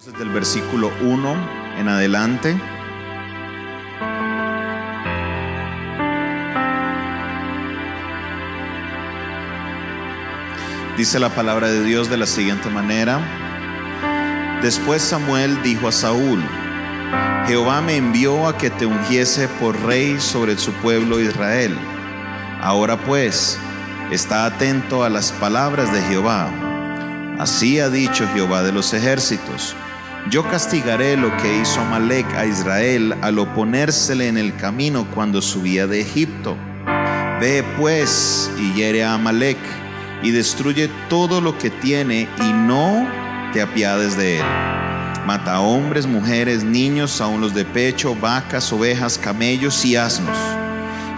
Desde el versículo 1 en adelante. Dice la palabra de Dios de la siguiente manera: Después Samuel dijo a Saúl: Jehová me envió a que te ungiese por rey sobre su pueblo Israel. Ahora pues, está atento a las palabras de Jehová. Así ha dicho Jehová de los ejércitos: Yo castigaré lo que hizo Amalec a Israel al oponérsele en el camino cuando subía de Egipto. Ve pues y hiere a Amalec y destruye todo lo que tiene y no te apiades de él. Mata a hombres, mujeres, niños, aun los de pecho, vacas, ovejas, camellos y asnos.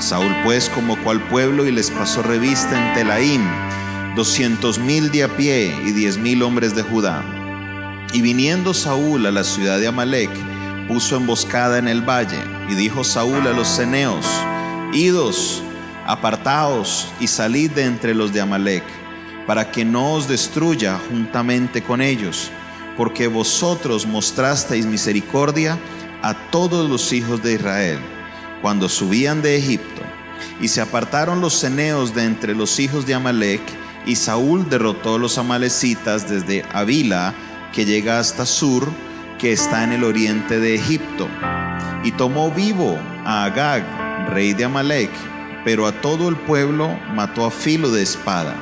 Saúl pues convocó al pueblo y les pasó revista en Telaim 200,000 de a pie y 10,000 hombres de Judá. Y viniendo Saúl a la ciudad de Amalec, puso emboscada en el valle. Y dijo Saúl a los ceneos: Idos, apartaos y salid de entre los de Amalec, para que no os destruya juntamente con ellos, porque vosotros mostrasteis misericordia a todos los hijos de Israel cuando subían de Egipto. Y se apartaron los ceneos de entre los hijos de Amalec, y Saúl derrotó a los amalecitas desde Avila, que llega hasta Sur, que está en el oriente de Egipto. Y tomó vivo a Agag, rey de Amalec, pero a todo el pueblo mató a filo de espada.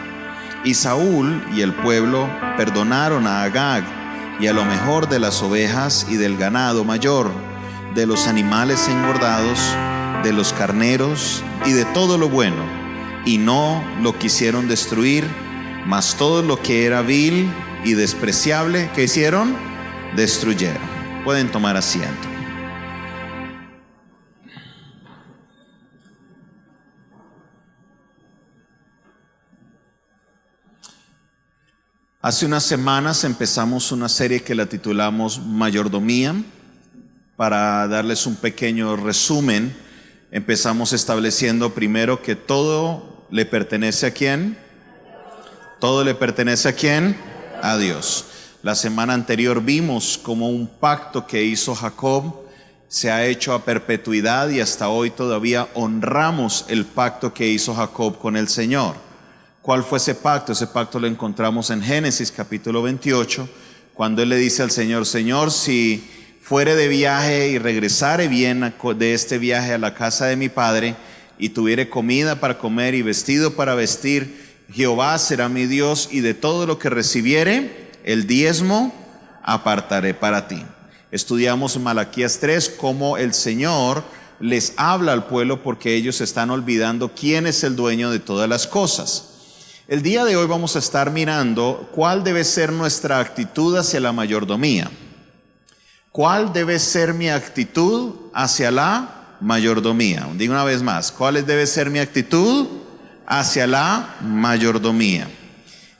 Y Saúl y el pueblo perdonaron a Agag y a lo mejor de las ovejas y del ganado mayor, de los animales engordados, de los carneros y de todo lo bueno, y no lo quisieron destruir, mas todo lo que era vil y despreciable, ¿qué hicieron? Destruyeron. Pueden tomar asiento. Hace unas semanas empezamos una serie que la titulamos Mayordomía. Para darles un pequeño resumen, empezamos estableciendo primero que todo le pertenece ¿a quién? Todo le pertenece ¿a quién? A Dios. La semana anterior vimos cómo un pacto que hizo Jacob se ha hecho a perpetuidad y hasta hoy todavía honramos el pacto que hizo Jacob con el Señor. ¿Cuál fue ese pacto? Ese pacto lo encontramos en Génesis capítulo 28, cuando él le dice al Señor: Señor, si fuere de viaje y regresare bien de este viaje a la casa de mi padre, y tuviere comida para comer y vestido para vestir, Jehová será mi Dios, y de todo lo que recibiere, el diezmo apartaré para ti. Estudiamos en Malaquías 3 cómo el Señor les habla al pueblo porque ellos están olvidando quién es el dueño de todas las cosas. El día de hoy vamos a estar mirando cuál debe ser nuestra actitud hacia la mayordomía. ¿Cuál debe ser mi actitud hacia la mayordomía? Digo una vez más, ¿cuál debe ser mi actitud hacia la mayordomía?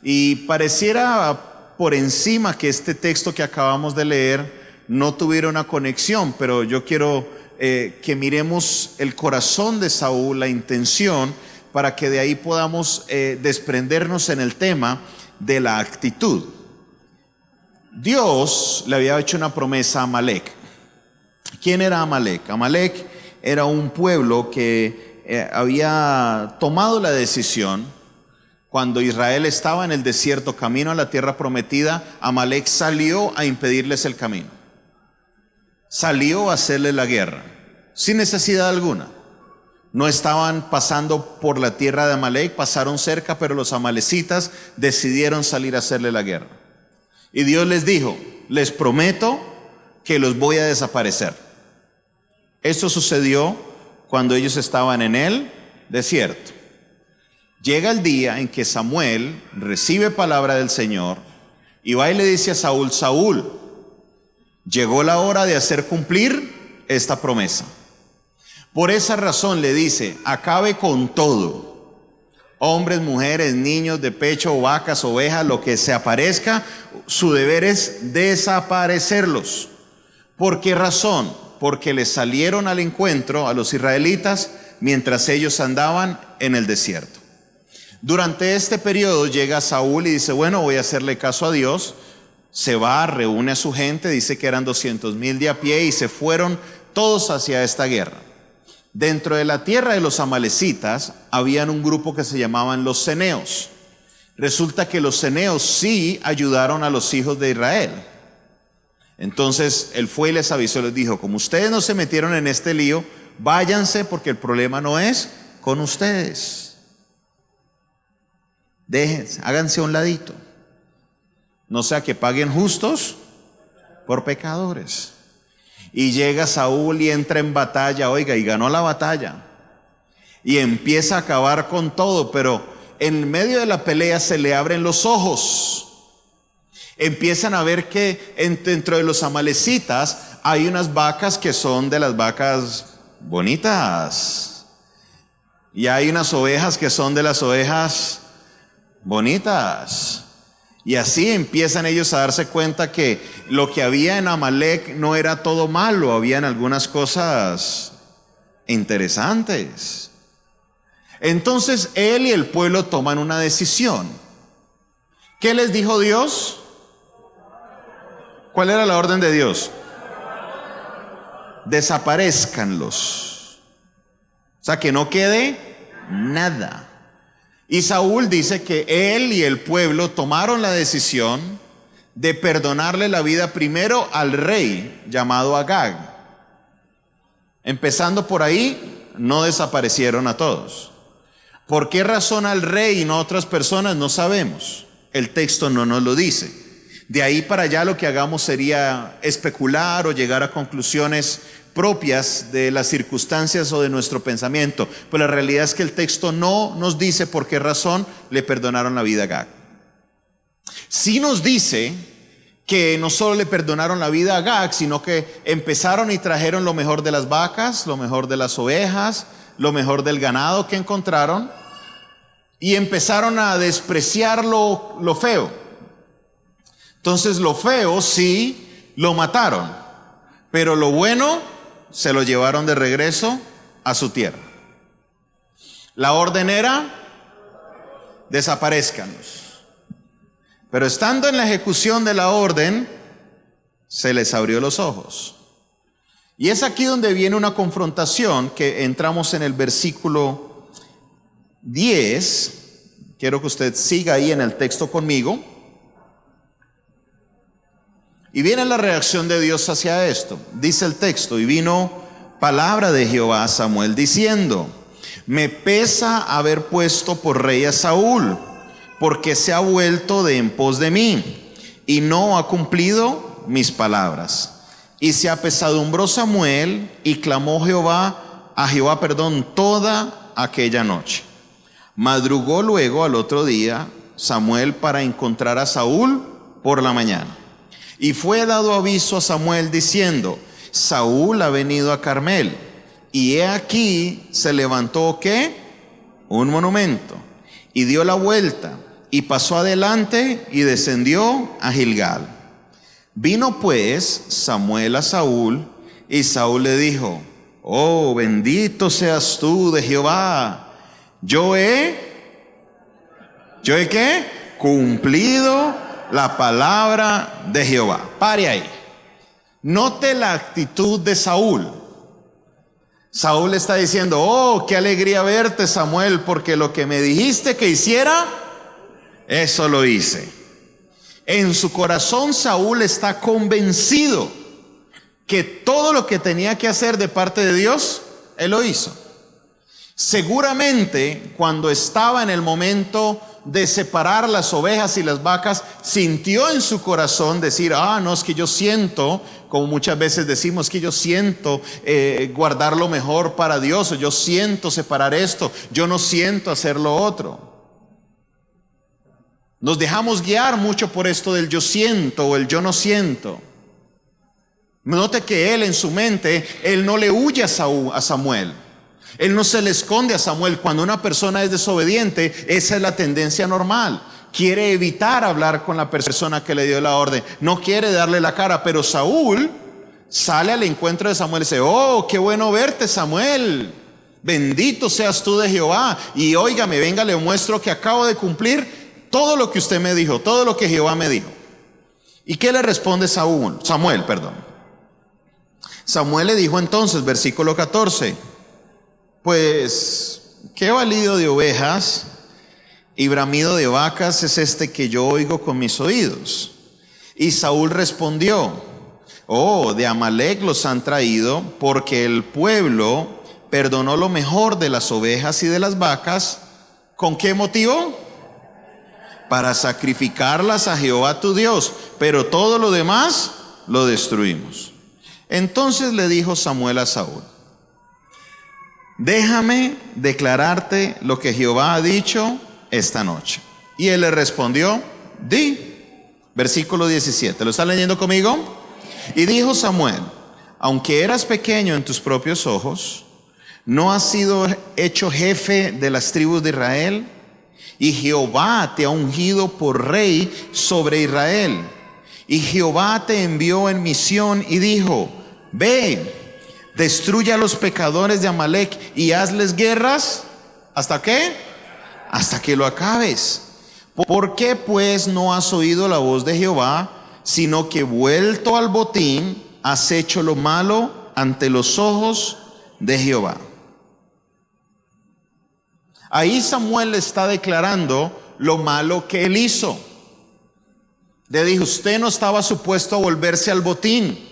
Y pareciera por encima que este texto que acabamos de leer no tuviera una conexión, pero yo quiero que miremos el corazón de Saúl, la intención, para que de ahí podamos desprendernos en el tema de la actitud. Dios le había hecho una promesa a Amalec. ¿Quién era Amalec? Amalec era un pueblo que había tomado la decisión cuando Israel estaba en el desierto camino a la tierra prometida. Amalec salió a impedirles el camino, salió a hacerle la guerra sin necesidad alguna. No estaban pasando por la tierra de Amalec, pasaron cerca, pero los amalecitas decidieron salir a hacerle la guerra. Y Dios les dijo: les prometo que los voy a desaparecer. Esto sucedió cuando ellos estaban en el desierto. Llega el día en que Samuel recibe palabra del Señor y va y le dice a Saúl: Saúl, llegó la hora de hacer cumplir esta promesa. Por esa razón le dice: acabe con todo, hombres, mujeres, niños de pecho, vacas, ovejas, lo que se aparezca, su deber es desaparecerlos. ¿Por qué razón? Porque les salieron al encuentro a los israelitas mientras ellos andaban en el desierto. Durante este periodo llega Saúl y dice: bueno, voy a hacerle caso a Dios. se va, reúne a su gente, dice que eran 200,000 de a pie y se fueron todos hacia esta guerra. Dentro de la tierra de los amalecitas habían un grupo que se llamaban los ceneos. Resulta que los ceneos sí ayudaron a los hijos de Israel. Entonces él fue y les avisó, les dijo: como ustedes no se metieron en este lío, váyanse, porque el problema no es con ustedes. Déjense, háganse a un ladito. No sea que paguen justos por pecadores. Y llega Saúl y entra en batalla, oiga, y ganó la batalla. Y empieza a acabar con todo, pero en medio de la pelea se le abren los ojos. Empiezan a ver que dentro de los amalecitas hay unas vacas que son de las vacas bonitas. Y hay unas ovejas que son de las ovejas bonitas. Y así empiezan ellos a darse cuenta que lo que había en Amalec no era todo malo, habían algunas cosas interesantes. Entonces él y el pueblo toman una decisión. ¿Qué les dijo Dios? ¿Cuál era la orden de Dios? Desaparezcanlos. O sea, que no quede nada. Y Saúl dice que él y el pueblo tomaron la decisión de perdonarle la vida primero al rey llamado Agag. Empezando por ahí, no desaparecieron a todos. ¿Por qué razón al rey y no a otras personas? No sabemos. El texto no nos lo dice. De ahí para allá lo que hagamos sería especular o llegar a conclusiones propias de las circunstancias o de nuestro pensamiento. Pero la realidad es que el texto no nos dice por qué razón le perdonaron la vida a Agag. Sí nos dice que no solo le perdonaron la vida a Agag, sino que empezaron y trajeron lo mejor de las vacas, lo mejor de las ovejas, lo mejor del ganado que encontraron, y empezaron a despreciar lo feo. Entonces lo feo sí lo mataron, pero lo bueno se lo llevaron de regreso a su tierra. La orden era: desaparezcanlos. Pero estando en la ejecución de la orden, se les abrió los ojos. Y es aquí donde viene una confrontación, que entramos en el versículo 10. Quiero que usted siga ahí en el texto conmigo. Y viene la reacción de Dios hacia esto. Dice el texto: y vino palabra de Jehová a Samuel diciendo: me pesa haber puesto por rey a Saúl, porque se ha vuelto de en pos de mí, y no ha cumplido mis palabras. Y se apesadumbró Samuel, y clamó a Jehová, toda aquella noche. Madrugó luego al otro día Samuel para encontrar a Saúl por la mañana. Y fue dado aviso a Samuel diciendo: Saúl ha venido a Carmel, y he aquí se levantó ¿qué? Un monumento, y dio la vuelta, y pasó adelante, y descendió a Gilgal. Vino pues Samuel a Saúl, y Saúl le dijo: oh, bendito seas tú de Jehová, yo he ¿qué? Cumplido la palabra de Jehová. Pare ahí. Note la actitud de Saúl. Saúl está diciendo: oh, qué alegría verte, Samuel, porque lo que me dijiste que hiciera, eso lo hice. En su corazón Saúl está convencido que todo lo que tenía que hacer de parte de Dios, él lo hizo. Seguramente cuando estaba en el momento de separar las ovejas y las vacas, sintió en su corazón decir: no, es que yo siento, como muchas veces decimos, que yo siento guardar lo mejor para Dios, o yo siento separar esto, yo no siento hacer lo otro. Nos dejamos guiar mucho por esto del yo siento o el yo no siento. Note que él en su mente, él no le huye a Samuel. Él no se le esconde a Samuel. Cuando una persona es desobediente, esa es la tendencia normal. Quiere evitar hablar con la persona que le dio la orden. No quiere darle la cara. Pero Saúl sale al encuentro de Samuel y dice: oh, qué bueno verte, Samuel. Bendito seas tú de Jehová. Y óigame, venga, le muestro que acabo de cumplir todo lo que usted me dijo, todo lo que Jehová me dijo. ¿Y qué le responde Samuel, perdón. Samuel le dijo entonces, versículo 14, pues, ¿qué balido de ovejas y bramido de vacas es este que yo oigo con mis oídos? Y Saúl respondió, oh, de Amalec los han traído, porque el pueblo perdonó lo mejor de las ovejas y de las vacas. ¿Con qué motivo? Para sacrificarlas a Jehová tu Dios, pero todo lo demás lo destruimos. Entonces le dijo Samuel a Saúl, déjame declararte lo que Jehová ha dicho esta noche. Y él le respondió, di. Versículo 17, ¿lo está leyendo conmigo? Y dijo Samuel, aunque eras pequeño en tus propios ojos, ¿no has sido hecho jefe de las tribus de Israel? Y Jehová te ha ungido por rey sobre Israel. Y Jehová te envió en misión y dijo, ve, destruye a los pecadores de Amalec y hazles guerras. ¿Hasta qué? Hasta que lo acabes. ¿Por qué pues no has oído la voz de Jehová, sino que vuelto al botín has hecho lo malo ante los ojos de Jehová? Ahí Samuel le está declarando lo malo que él hizo. Le dijo, usted no estaba supuesto a volverse al botín.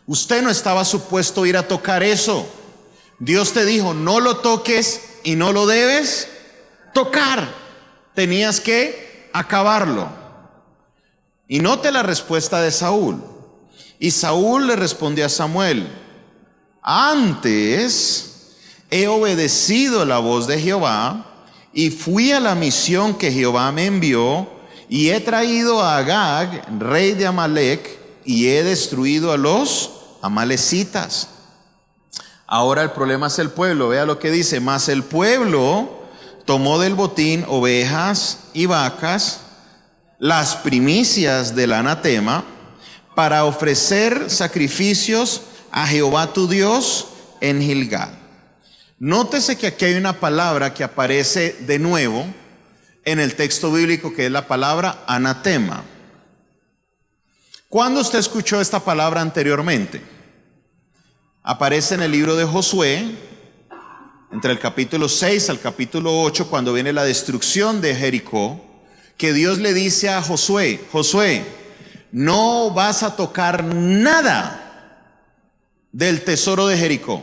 Usted no estaba supuesto a ir a tocar eso. Dios te dijo, no lo toques y no lo debes tocar. Tenías que acabarlo. Y note la respuesta de Saúl. Y Saúl le respondió a Samuel, antes he obedecido la voz de Jehová y fui a la misión que Jehová me envió y he traído a Agag, rey de Amalec, y he destruido a los amalecitas. Ahora el problema es el pueblo. Vea lo que dice, mas el pueblo tomó del botín ovejas y vacas, las primicias del anatema, para ofrecer sacrificios a Jehová tu Dios en Gilgal. Nótese que aquí hay una palabra que aparece de nuevo en el texto bíblico, que es la palabra anatema. ¿Cuándo usted escuchó esta palabra anteriormente? Aparece en el libro de Josué, entre el capítulo 6 al capítulo 8, cuando viene la destrucción de Jericó, que Dios le dice a Josué, Josué, no vas a tocar nada del tesoro de Jericó,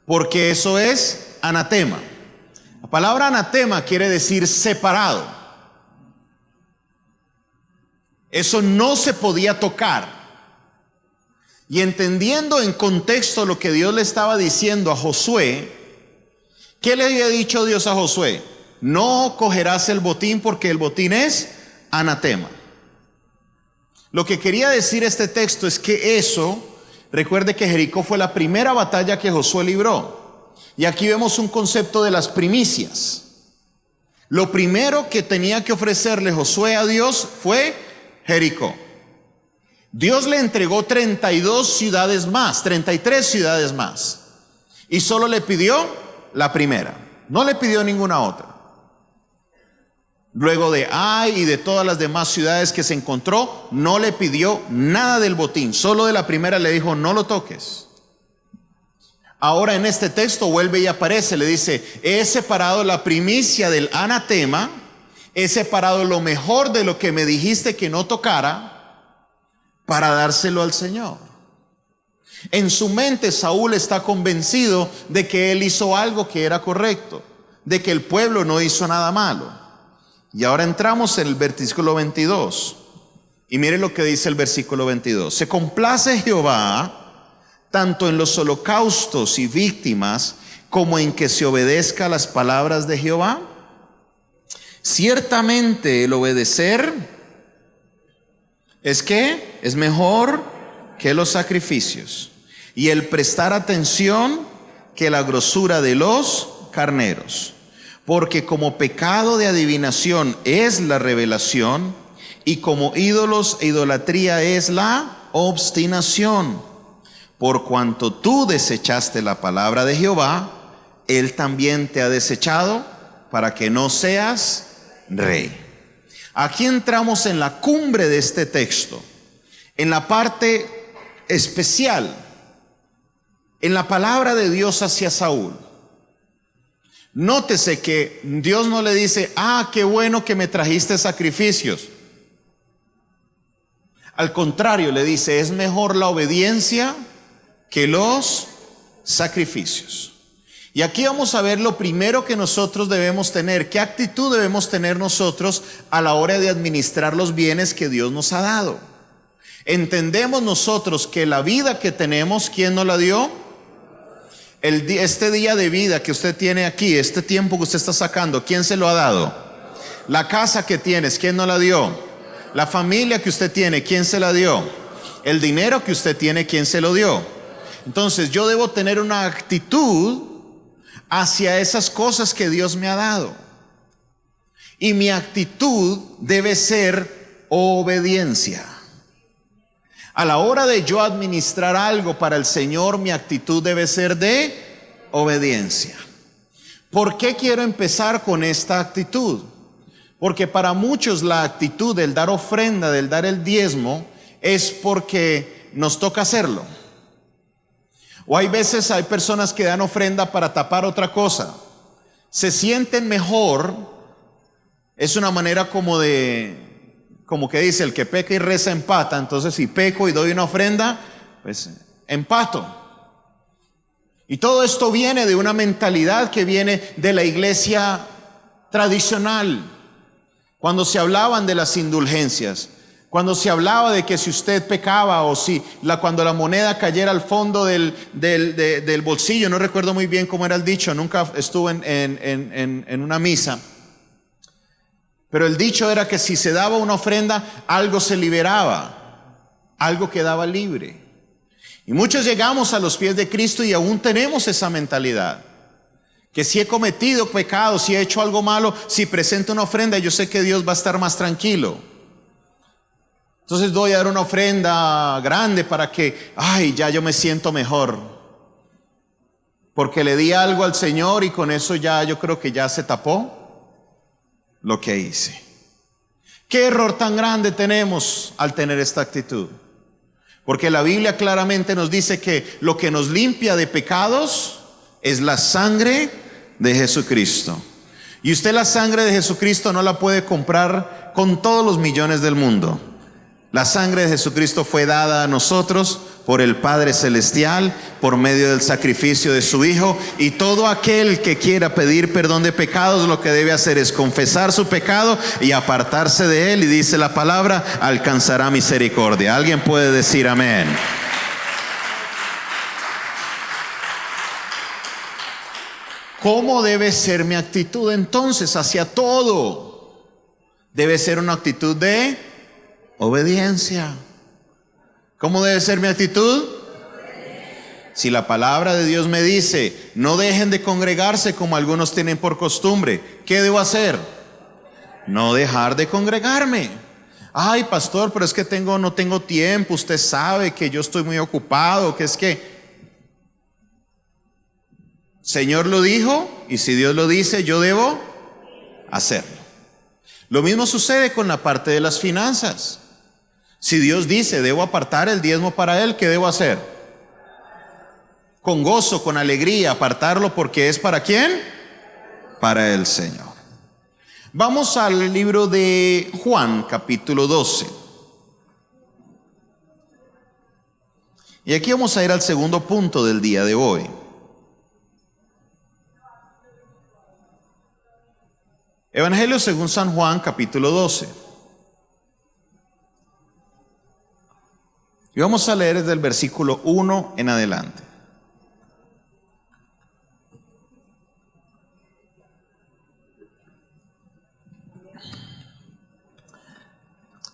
porque eso es anatema. La palabra anatema quiere decir separado. Eso no se podía tocar. Y entendiendo en contexto lo que Dios le estaba diciendo a Josué, ¿qué le había dicho Dios a Josué? No cogerás el botín porque el botín es anatema. Lo que quería decir este texto es que eso, recuerde que Jericó fue la primera batalla que Josué libró. Y aquí vemos un concepto de las primicias. Lo primero que tenía que ofrecerle Josué a Dios fue Jericó. Dios le entregó 32 ciudades más, 33 ciudades más. Y solo le pidió la primera. No le pidió ninguna otra. Luego de Ai y de todas las demás ciudades que se encontró, no le pidió nada del botín. Solo de la primera le dijo, no lo toques. Ahora en este texto vuelve y aparece, le dice, he separado la primicia del anatema, he separado lo mejor de lo que me dijiste que no tocara, para dárselo al Señor. En su mente Saúl está convencido de que él hizo algo que era correcto, de que el pueblo no hizo nada malo. Y ahora entramos en el versículo 22. Y mire lo que dice el versículo 22. Se complace Jehová tanto en los holocaustos y víctimas como en que se obedezca las palabras de Jehová. Ciertamente el obedecer es mejor que los sacrificios, y el prestar atención que la grosura de los carneros. Porque como pecado de adivinación es la revelación, y como ídolos e idolatría es la obstinación. Por cuanto tú desechaste la palabra de Jehová, Él también te ha desechado para que no seas rey. Aquí entramos en la cumbre de este texto. en la parte especial, en la palabra de Dios hacia Saúl. Nótese que Dios no le dice, qué bueno que me trajiste sacrificios. Al contrario, le dice, es mejor la obediencia que los sacrificios. Y aquí vamos a ver lo primero que nosotros debemos tener. ¿Qué actitud debemos tener nosotros a la hora de administrar los bienes que Dios nos ha dado? Entendemos nosotros que la vida que tenemos, ¿quién nos la dio? Este día de vida que usted tiene aquí, este tiempo que usted está sacando, ¿quién se lo ha dado? La casa que tienes, ¿quién nos la dio? La familia que usted tiene, ¿quién se la dio? El dinero que usted tiene, ¿quién se lo dio? Entonces yo debo tener una actitud hacia esas cosas que Dios me ha dado. Y mi actitud debe ser obediencia. A la hora de yo administrar algo para el Señor, mi actitud debe ser de obediencia. ¿Por qué quiero empezar con esta actitud? Porque para muchos la actitud del dar ofrenda, del dar el diezmo, es porque nos toca hacerlo. O hay veces hay personas que dan ofrenda para tapar otra cosa. Se sienten mejor. Es una manera como que dice, el que peca y reza empata. Entonces si peco y doy una ofrenda, pues empato. Y todo esto viene de una mentalidad que viene de la iglesia tradicional. Cuando se hablaban de las indulgencias, cuando se hablaba de que si usted pecaba o cuando la moneda cayera al fondo del bolsillo, no recuerdo muy bien cómo era el dicho, nunca estuve en una misa, pero el dicho era que si se daba una ofrenda, algo se liberaba, algo quedaba libre. Y muchos llegamos a los pies de Cristo y aún tenemos esa mentalidad. Que si he cometido pecado, si he hecho algo malo, si presento una ofrenda, yo sé que Dios va a estar más tranquilo. Entonces voy a dar una ofrenda grande para que, ya yo me siento mejor. Porque le di algo al Señor y con eso ya yo creo que ya se tapó lo que hice. ¿Qué error tan grande tenemos al tener esta actitud? Porque la Biblia claramente nos dice que lo que nos limpia de pecados es la sangre de Jesucristo. Y usted la sangre de Jesucristo no la puede comprar con todos los millones del mundo. La sangre de Jesucristo fue dada a nosotros por el Padre Celestial, por medio del sacrificio de su Hijo. Y todo aquel que quiera pedir perdón de pecados, lo que debe hacer es confesar su pecado y apartarse de él. Y dice la palabra, alcanzará misericordia. ¿Alguien puede decir amén? ¿Cómo debe ser mi actitud entonces hacia todo? Debe ser una actitud de obediencia. ¿Cómo debe ser mi actitud? Si la palabra de Dios me dice, no dejen de congregarse como algunos tienen por costumbre, ¿qué debo hacer? No dejar de congregarme. Ay, pastor, pero es que no tengo tiempo, usted sabe que yo estoy muy ocupado, que es que Señor lo dijo, y si Dios lo dice, yo debo hacerlo. Lo mismo sucede con la parte de las finanzas. Si Dios dice, debo apartar el diezmo para Él, ¿qué debo hacer? Con gozo, con alegría, apartarlo porque es ¿para quién? Para el Señor. Vamos al libro de Juan, capítulo 12. Y aquí vamos a ir al segundo punto del día de hoy. Evangelio según San Juan, capítulo 12. Y vamos a leer desde el versículo 1 en adelante.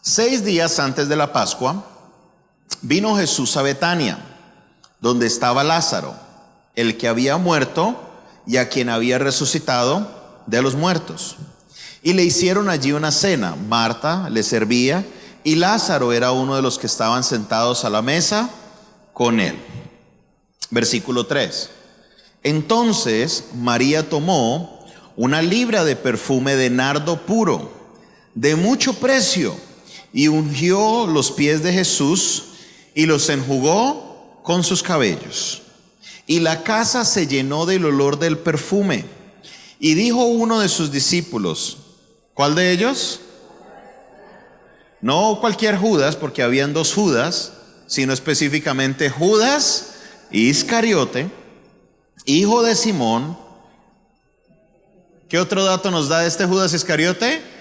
Seis días antes de la Pascua, vino Jesús a Betania, donde estaba Lázaro, el que había muerto y a quien había resucitado de los muertos. Y le hicieron allí una cena. Marta le servía y Lázaro era uno de los que estaban sentados a la mesa con él. Versículo 3. Entonces María tomó una libra de perfume de nardo puro, de mucho precio, y ungió los pies de Jesús y los enjugó con sus cabellos. Y la casa se llenó del olor del perfume. Y dijo uno de sus discípulos, ¿cuál de ellos? No cualquier Judas, porque habían dos Judas, sino específicamente Judas Iscariote, hijo de Simón. ¿Qué otro dato nos da de este Judas Iscariote?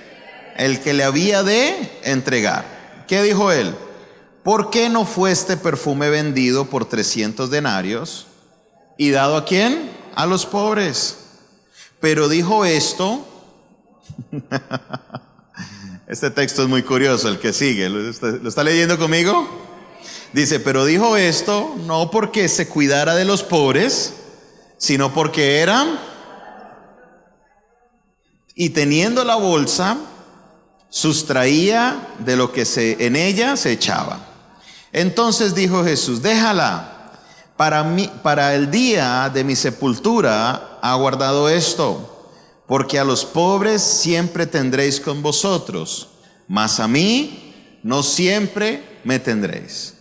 El que le había de entregar. ¿Qué dijo él? ¿Por qué no fue este perfume vendido por 300 denarios y dado a quién? A los pobres. Pero dijo esto. Este texto es muy curioso, el que sigue. ¿Lo está leyendo conmigo? Dice, pero dijo esto no porque se cuidara de los pobres, sino porque eran, y teniendo la bolsa, sustraía de lo que en ella se echaba. Entonces dijo Jesús, déjala, para el día de mi sepultura ha guardado esto, porque a los pobres siempre tendréis con vosotros, mas a mí no siempre me tendréis.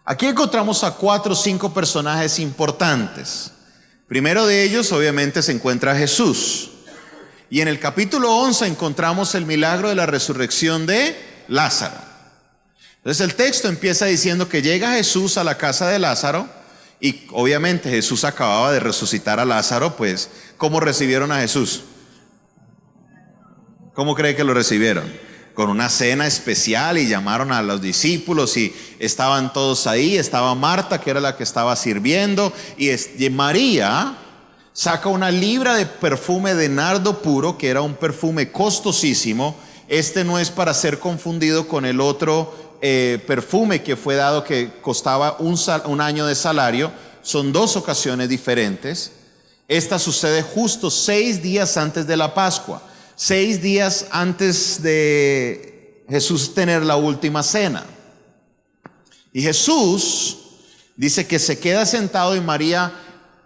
Aquí encontramos a 4 o 5 personajes importantes. Primero de ellos obviamente se encuentra Jesús. Y en el capítulo 11 encontramos el milagro de la resurrección de Lázaro. Entonces el texto empieza diciendo que llega Jesús a la casa de Lázaro y obviamente Jesús acababa de resucitar a Lázaro, pues ¿cómo recibieron a Jesús? ¿Cómo cree que lo recibieron? Con una cena especial y llamaron a los discípulos y estaban todos ahí. Estaba Marta, que era la que estaba sirviendo, y María saca una libra de perfume de nardo puro, que era un perfume costosísimo. Este no es para ser confundido con el otro perfume que fue dado, que costaba un año de salario. Son 2 ocasiones diferentes. Esta sucede justo 6 días antes de la Pascua, 6 días antes de Jesús tener la última cena. Y Jesús dice que se queda sentado y María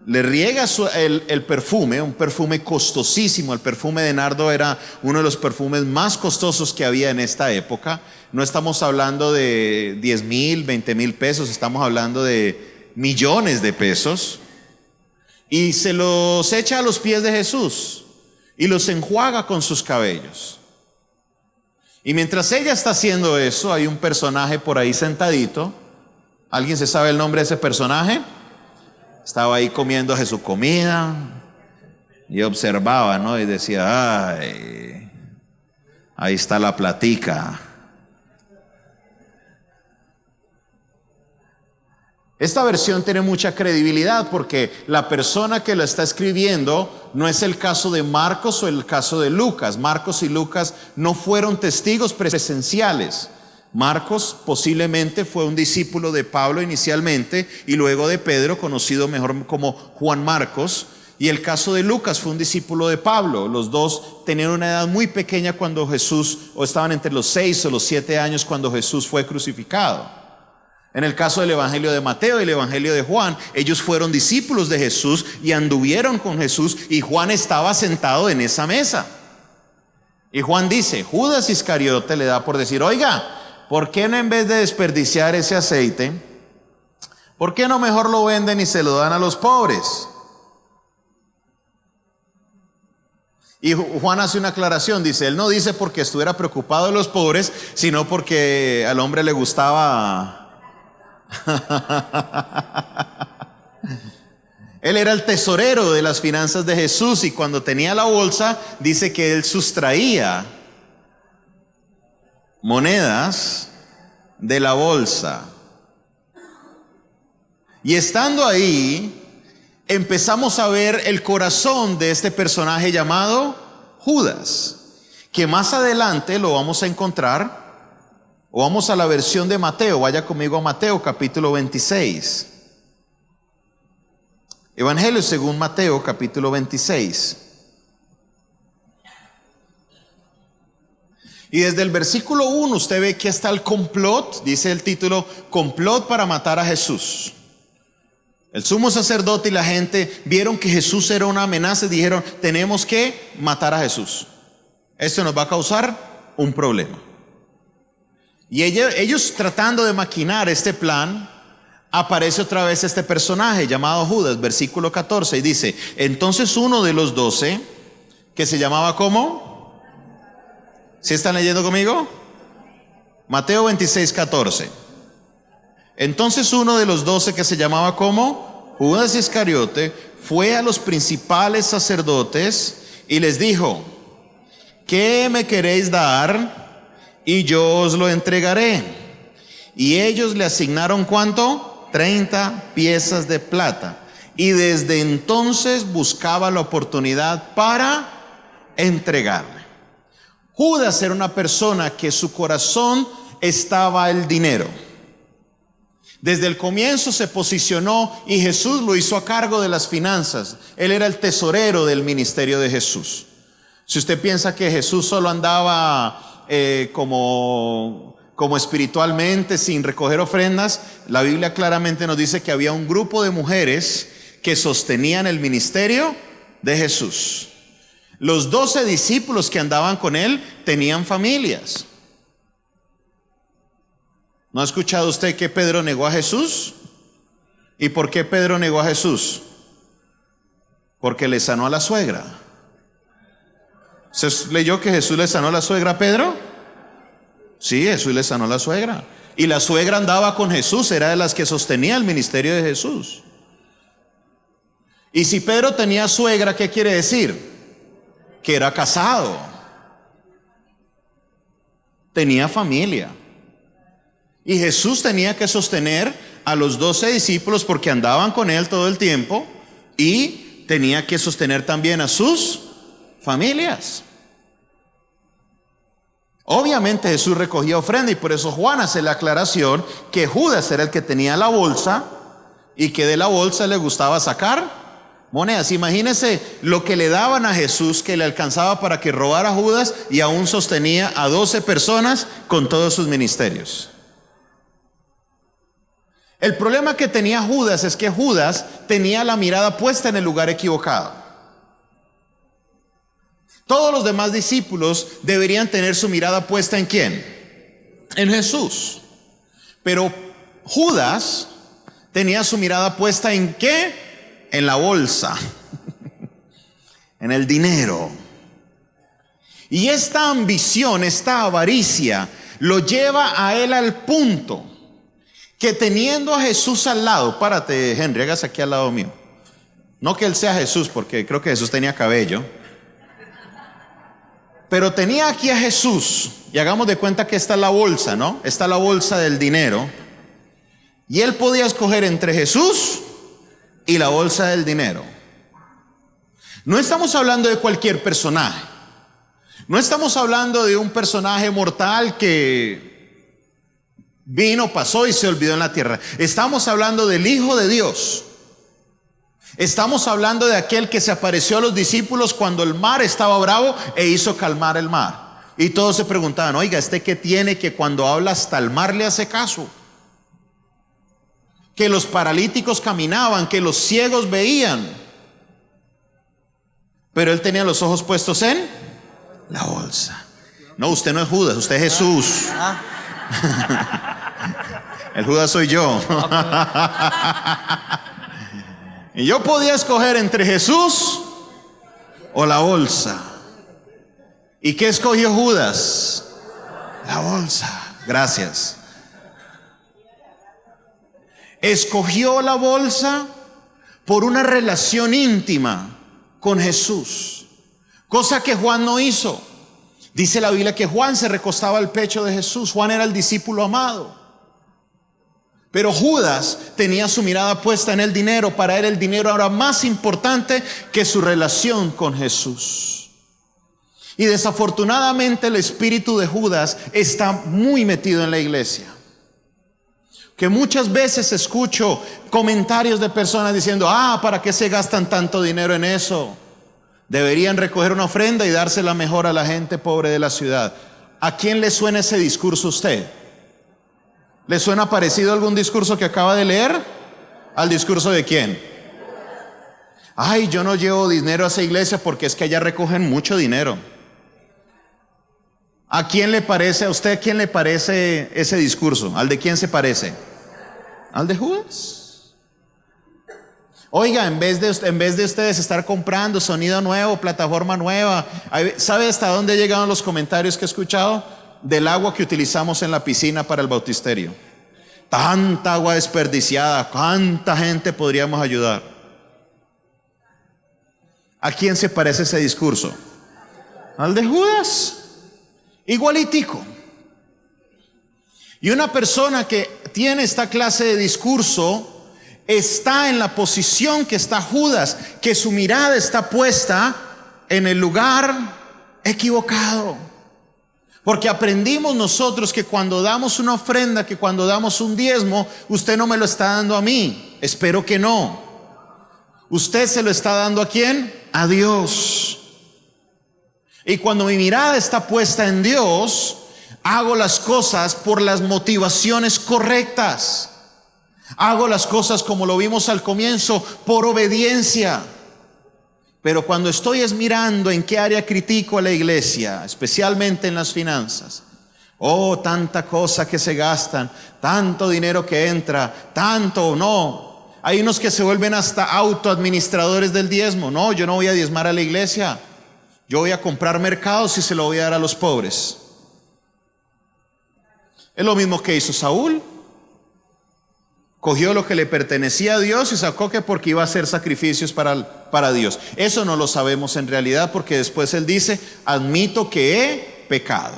le riega el perfume, un perfume costosísimo. El perfume de nardo era uno de los perfumes más costosos que había en esta época. No estamos hablando de 10,000, 20,000 pesos, estamos hablando de millones de pesos. Y se los echa a los pies de Jesús y los enjuaga con sus cabellos. Y mientras ella está haciendo eso, hay un personaje por ahí sentadito. ¿Alguien se sabe el nombre de ese personaje? Estaba ahí comiéndose su comida y observaba, ¿no? Y decía, ay, ahí está la platica. Esta versión tiene mucha credibilidad porque la persona que la está escribiendo no es el caso de Marcos o el caso de Lucas. Marcos y Lucas no fueron testigos presenciales. Marcos posiblemente fue un discípulo de Pablo inicialmente y luego de Pedro, conocido mejor como Juan Marcos. Y el caso de Lucas fue un discípulo de Pablo. Los dos tenían una edad muy pequeña cuando Jesús, o estaban entre los 6 o los 7 años cuando Jesús fue crucificado. En el caso del Evangelio de Mateo y el Evangelio de Juan, ellos fueron discípulos de Jesús y anduvieron con Jesús, y Juan estaba sentado en esa mesa. Y Juan dice, Judas Iscariote le da por decir, oiga, ¿por qué no, en vez de desperdiciar ese aceite, por qué no mejor lo venden y se lo dan a los pobres? Y Juan hace una aclaración, dice, él no dice porque estuviera preocupado de los pobres, sino porque al hombre le gustaba. Él era el tesorero de las finanzas de Jesús, y cuando tenía la bolsa, dice que él sustraía monedas de la bolsa. Y estando ahí, empezamos a ver el corazón de este personaje llamado Judas, que más adelante lo vamos a encontrar. O vamos a la versión de Mateo. Vaya conmigo a Mateo capítulo 26. Evangelio según Mateo capítulo 26. Y desde el versículo 1 usted ve que está el complot. Dice el título, complot para matar a Jesús. El sumo sacerdote y la gente vieron que Jesús era una amenaza y dijeron, tenemos que matar a Jesús. Esto nos va a causar un problema. Y ellos tratando de maquinar este plan, aparece otra vez este personaje llamado Judas, versículo 14, y dice: entonces uno de los 12, que se llamaba ¿cómo? ¿Sí están leyendo conmigo? Mateo 26, 14. Entonces uno de los 12, que se llamaba ¿cómo? Judas Iscariote, fue a los principales sacerdotes y les dijo: ¿qué me queréis dar? Y yo os lo entregaré. Y ellos le asignaron ¿cuánto? 30 piezas de plata. Y desde entonces buscaba la oportunidad para entregarle. Judas era una persona que su corazón estaba el dinero. Desde el comienzo se posicionó y Jesús lo hizo a cargo de las finanzas. Él era el tesorero del ministerio de Jesús. Si usted piensa que Jesús solo andaba como espiritualmente, sin recoger ofrendas, la Biblia claramente nos dice que había un grupo de mujeres que sostenían el ministerio de Jesús. Los 12 discípulos que andaban con él tenían familias. ¿No ha escuchado usted que Pedro negó a Jesús? ¿Y por qué Pedro negó a Jesús? Porque le sanó a la suegra. ¿Se leyó que Jesús le sanó a la suegra a Pedro? Sí, Jesús le sanó a la suegra. Y la suegra andaba con Jesús, era de las que sostenía el ministerio de Jesús. Y si Pedro tenía suegra, ¿qué quiere decir? Que era casado. Tenía familia. Y Jesús tenía que sostener a los 12 discípulos porque andaban con él todo el tiempo, y tenía que sostener también a sus familias. Obviamente Jesús recogía ofrenda, y por eso Juan hace la aclaración que Judas era el que tenía la bolsa y que de la bolsa le gustaba sacar monedas. Imagínense lo que le daban a Jesús, que le alcanzaba para que robara a Judas, y aún sostenía a 12 personas con todos sus ministerios. El problema que tenía Judas es que Judas tenía la mirada puesta en el lugar equivocado. Todos los demás discípulos deberían tener su mirada puesta ¿en quién? En Jesús. Pero Judas tenía su mirada puesta ¿en qué? En la bolsa, en el dinero. Y esta ambición, esta avaricia, lo lleva a él al punto que, teniendo a Jesús al lado, párate, Henry, hágase aquí al lado mío. No que él sea Jesús, porque creo que Jesús tenía cabello. Pero tenía aquí a Jesús, y hagamos de cuenta que está la bolsa, ¿no? Está la bolsa del dinero. Y él podía escoger entre Jesús y la bolsa del dinero. No estamos hablando de cualquier personaje. No estamos hablando de un personaje mortal que vino, pasó y se olvidó en la tierra. Estamos hablando del Hijo de Dios. Estamos hablando de aquel que se apareció a los discípulos cuando el mar estaba bravo e hizo calmar el mar. Y todos se preguntaban: oiga, ¿este qué tiene que cuando habla hasta el mar le hace caso? Que los paralíticos caminaban, que los ciegos veían. Pero él tenía los ojos puestos en la bolsa. No, usted no es Judas, usted es Jesús. El Judas soy yo. Y yo podía escoger entre Jesús o la bolsa. ¿Y qué escogió Judas? La bolsa. Gracias. Escogió la bolsa por una relación íntima con Jesús, cosa que Juan no hizo. Dice la Biblia que Juan se recostaba al pecho de Jesús. Juan era el discípulo amado. Pero Judas tenía su mirada puesta en el dinero. Para él el dinero era más importante que su relación con Jesús. Y desafortunadamente el espíritu de Judas está muy metido en la iglesia. Que muchas veces escucho comentarios de personas diciendo: ¿para qué se gastan tanto dinero en eso? Deberían recoger una ofrenda y dársela mejor a la gente pobre de la ciudad. ¿A quién le suena ese discurso a usted? ¿Le suena parecido a algún discurso que acaba de leer? ¿Al discurso de quién? Ay, yo no llevo dinero a esa iglesia porque es que allá recogen mucho dinero. ¿A quién le parece, a usted quién le parece ese discurso? ¿Al de quién se parece? Al de Judas. Oiga, en vez de ustedes estar comprando sonido nuevo, plataforma nueva, ¿sabe hasta dónde llegaron los comentarios que he escuchado? Del agua que utilizamos en la piscina para el bautisterio. Tanta agua desperdiciada, ¿cuánta gente podríamos ayudar? ¿A quién se parece ese discurso? Al de Judas. Igualitico. Y una persona que tiene esta clase de discurso está en la posición que está Judas, que su mirada está puesta en el lugar equivocado. Porque aprendimos nosotros que cuando damos una ofrenda, que cuando damos un diezmo, usted no me lo está dando a mí. Espero que no. Usted se lo está dando ¿a quién? A Dios. Y cuando mi mirada está puesta en Dios, hago las cosas por las motivaciones correctas. Hago las cosas como lo vimos al comienzo, por obediencia. Pero cuando estoy mirando en qué área critico a la iglesia, especialmente en las finanzas, tanta cosa que se gastan, tanto dinero que entra, tanto no. Hay unos que se vuelven hasta autoadministradores del diezmo. No, yo no voy a diezmar a la iglesia. Yo voy a comprar mercados y se lo voy a dar a los pobres. Es lo mismo que hizo Saúl. Cogió lo que le pertenecía a Dios y sacó que porque iba a hacer sacrificios para Dios. Eso no lo sabemos en realidad, porque después él dice: admito que he pecado.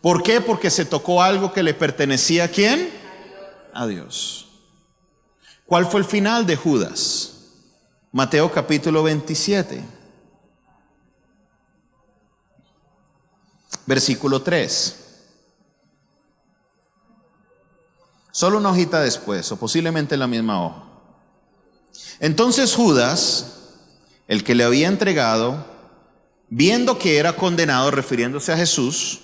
¿Por qué? Porque se tocó algo que le pertenecía ¿a quién? A Dios. ¿Cuál fue el final de Judas? Mateo capítulo 27, versículo 3. Solo una hojita después, o posiblemente la misma hoja. Entonces Judas, el que le había entregado, viendo que era condenado, refiriéndose a Jesús,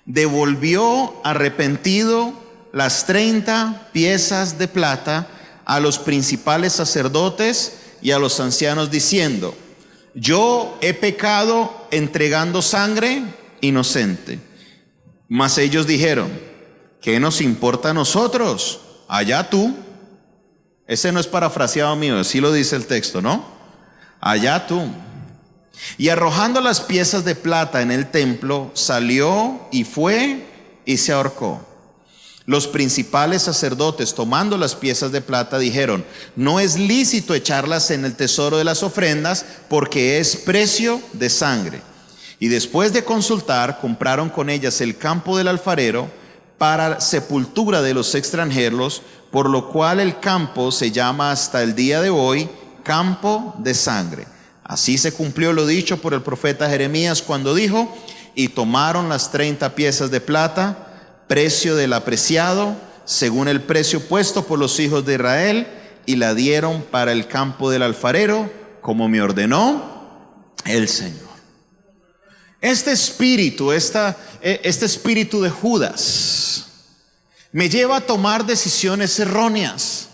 devolvió arrepentido las 30 piezas de plata a los principales sacerdotes y a los ancianos, diciendo: yo he pecado entregando sangre inocente. Mas ellos dijeron: ¿qué nos importa a nosotros? Allá tú. Ese no es parafraseado mío, así lo dice el texto, ¿no? Allá tú. Y arrojando las piezas de plata en el templo, salió y fue y se ahorcó. Los principales sacerdotes, tomando las piezas de plata, dijeron: no es lícito echarlas en el tesoro de las ofrendas, porque es precio de sangre. Y después de consultar, compraron con ellas el campo del alfarero para sepultura de los extranjeros, por lo cual el campo se llama hasta el día de hoy campo de sangre. Así se cumplió lo dicho por el profeta Jeremías cuando dijo: y tomaron las 30 piezas de plata, precio del apreciado, según el precio puesto por los hijos de Israel, y la dieron para el campo del alfarero, como me ordenó el Señor. Este espíritu de Judas me lleva a tomar decisiones erróneas,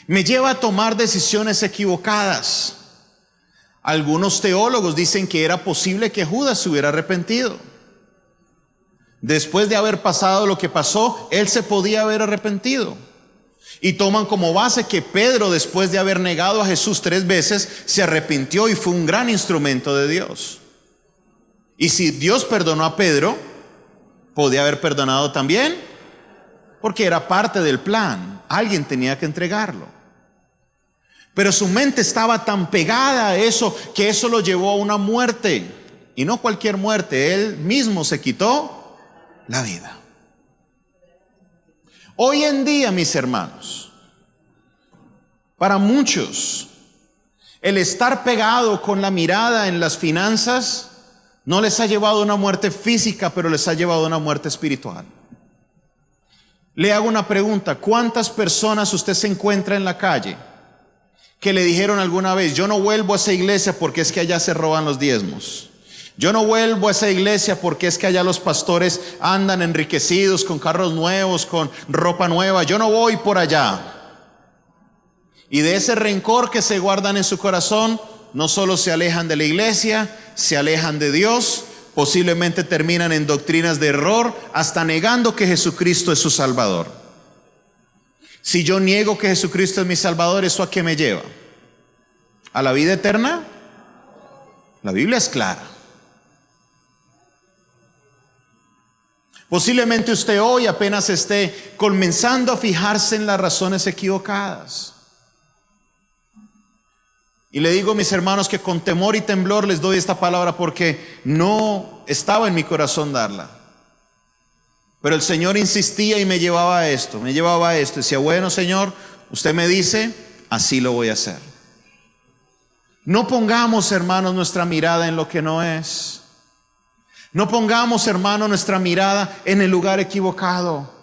me lleva a tomar decisiones equivocadas. Algunos teólogos dicen que era posible que Judas se hubiera arrepentido. Después de haber pasado lo que pasó, él se podía haber arrepentido. Y toman como base que Pedro, después de haber negado a Jesús 3 veces, se arrepintió y fue un gran instrumento de Dios. Y si Dios perdonó a Pedro, podía haber perdonado también, porque era parte del plan. Alguien tenía que entregarlo. Pero su mente estaba tan pegada a eso, que eso lo llevó a una muerte. Y no cualquier muerte, él mismo se quitó la vida. Hoy en día, mis hermanos, para muchos, el estar pegado con la mirada en las finanzas no les ha llevado a una muerte física, pero les ha llevado a una muerte espiritual. Le hago una pregunta: ¿cuántas personas usted se encuentra en la calle que le dijeron alguna vez: yo no vuelvo a esa iglesia porque es que allá se roban los diezmos? Yo no vuelvo a esa iglesia porque es que allá los pastores andan enriquecidos, con carros nuevos, con ropa nueva. Yo no voy por allá. Y de ese rencor que se guardan en su corazón, no solo se alejan de la iglesia, se alejan de Dios, Posiblemente terminan en doctrinas de error, hasta negando que Jesucristo es su Salvador. Si yo niego que Jesucristo es mi Salvador, ¿eso a qué me lleva? ¿A la vida eterna? La Biblia es clara. Posiblemente usted hoy apenas esté comenzando a fijarse en las razones equivocadas. Y le digo, mis hermanos, que con temor y temblor les doy esta palabra porque no estaba en mi corazón darla. Pero el Señor insistía y me llevaba a esto, Decía, bueno, Señor, usted me dice, así lo voy a hacer. No pongamos, hermanos, nuestra mirada en lo que no es. No pongamos, hermano, nuestra mirada en el lugar equivocado.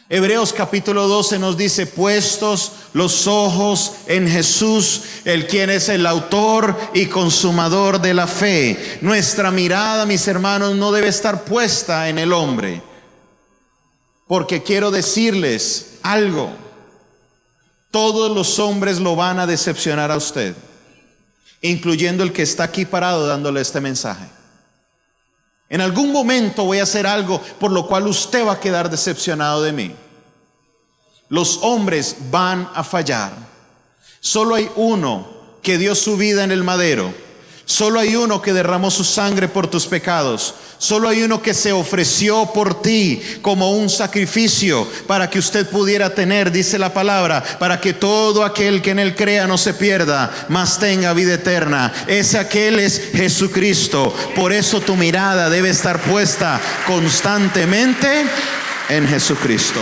Hebreos capítulo 12 nos dice, puestos los ojos en Jesús, el quien es el autor y consumador de la fe. Nuestra mirada, mis hermanos, no debe estar puesta en el hombre. Porque quiero decirles algo, todos los hombres lo van a decepcionar a usted, incluyendo el que está aquí parado dándole este mensaje. En algún momento voy a hacer algo por lo cual usted va a quedar decepcionado de mí. Los hombres van a fallar. Solo hay uno que dio su vida en el madero. Solo hay uno que derramó su sangre por tus pecados. Solo hay uno que se ofreció por ti como un sacrificio para que usted pudiera tener, dice la palabra, para que todo aquel que en él crea no se pierda, mas tenga vida eterna. Aquel es Jesucristo. Por eso tu mirada debe estar puesta constantemente en Jesucristo.